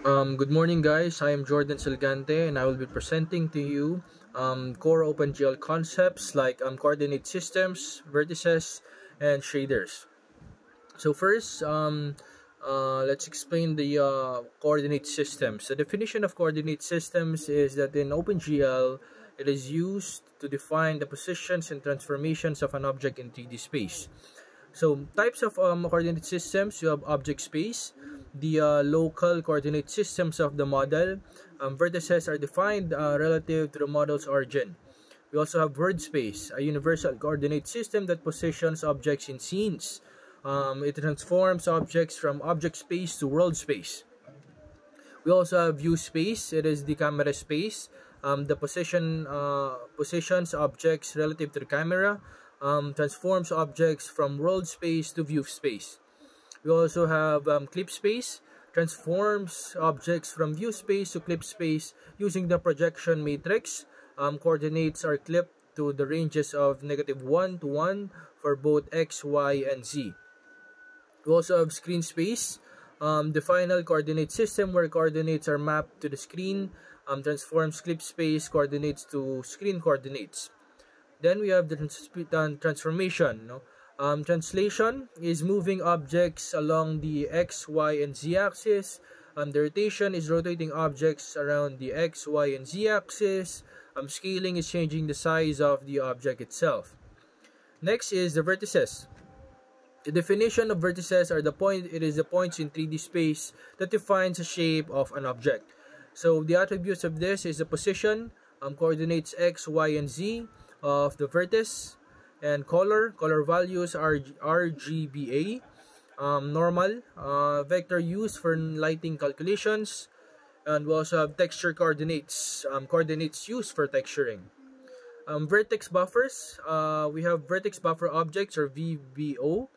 Good morning, guys. I am Jordan Silgante, and I will be presenting to you core OpenGL concepts like coordinate systems, vertices, and shaders. So first, let's explain the coordinate systems. The definition of coordinate systems is that in OpenGL, it is used to define the positions and transformations of an object in 3D space. So types of coordinate systems, you have object space, the local coordinate systems of the model. Vertices are defined relative to the model's origin. We also have word space, a universal coordinate system that positions objects in scenes. It transforms objects from object space to world space. We also have view space. It is the camera space. The positions objects relative to the camera. Transforms objects from world space to view space. We also have clip space. Transforms objects from view space to clip space using the projection matrix. Coordinates are clipped to the ranges of -1 to 1 for both x, y, and z. We also have screen space, the final coordinate system where coordinates are mapped to the screen, transforms clip space coordinates to screen coordinates. Then we have the transformation. No? Translation is moving objects along the x, y, and z axis. The rotation is rotating objects around the x, y, and z axis. Scaling is changing the size of the object itself. Next is the vertices. The definition of vertices are it is the points in 3D space that defines the shape of an object. So the attributes of this is the position, coordinates x, y, and z of the vertex, and color values are RGBA, normal, vector used for lighting calculations, and we also have texture coordinates, coordinates used for texturing. Vertex buffers, we have vertex buffer objects or VBO.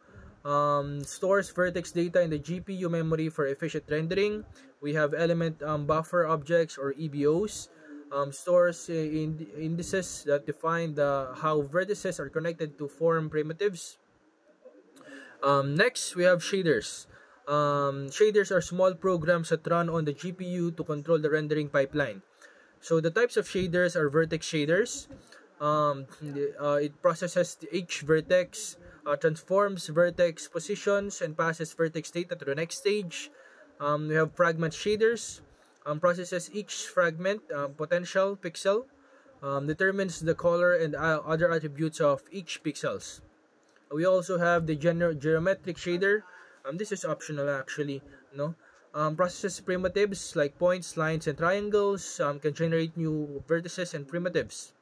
Stores vertex data in the GPU memory for efficient rendering. We have element buffer objects or EBOs. Stores indices that define how vertices are connected to form primitives. Next, we have shaders. Shaders are small programs that run on the GPU to control the rendering pipeline. So the types of shaders are vertex shaders. It processes each vertex, transforms vertex positions, and passes vertex data to the next stage. We have fragment shaders. Processes each fragment potential pixel, determines the color and other attributes of each pixels. We also have the geometric shader. This is optional actually. No, processes primitives like points, lines, and triangles. Can generate new vertices and primitives.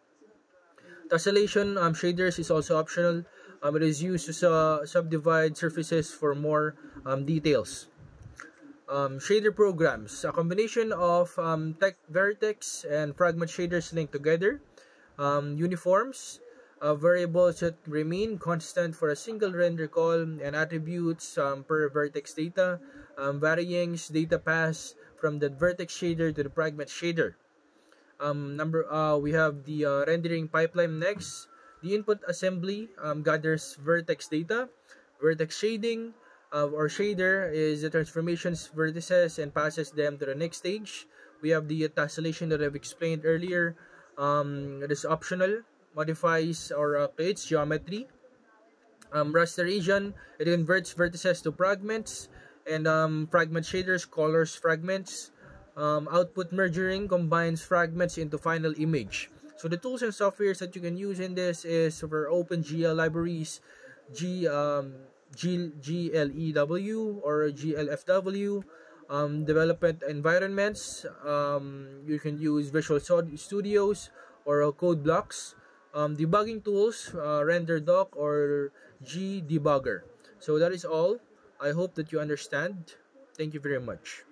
Tessellation shaders is also optional. It is used to subdivide surfaces for more details. Shader programs, a combination of vertex and fragment shaders linked together. Uniforms, variables that remain constant for a single render call, and attributes per vertex data. Varying data pass from the vertex shader to the fragment shader. We have the rendering pipeline next. The input assembly gathers vertex data. Vertex shading or shader is the transformations vertices and passes them to the next stage. We have the tessellation that I've explained earlier. It is optional, modifies or updates geometry. Rasterization, it converts vertices to fragments, and fragment shaders colors fragments. Output merging combines fragments into final image. So the tools and softwares that you can use in this is for OpenGL libraries, GLEW or GLFW. Development environments, you can use Visual Studios or code blocks. Debugging tools, RenderDoc or GDebugger. So that is all. I hope that you understand. Thank you very much.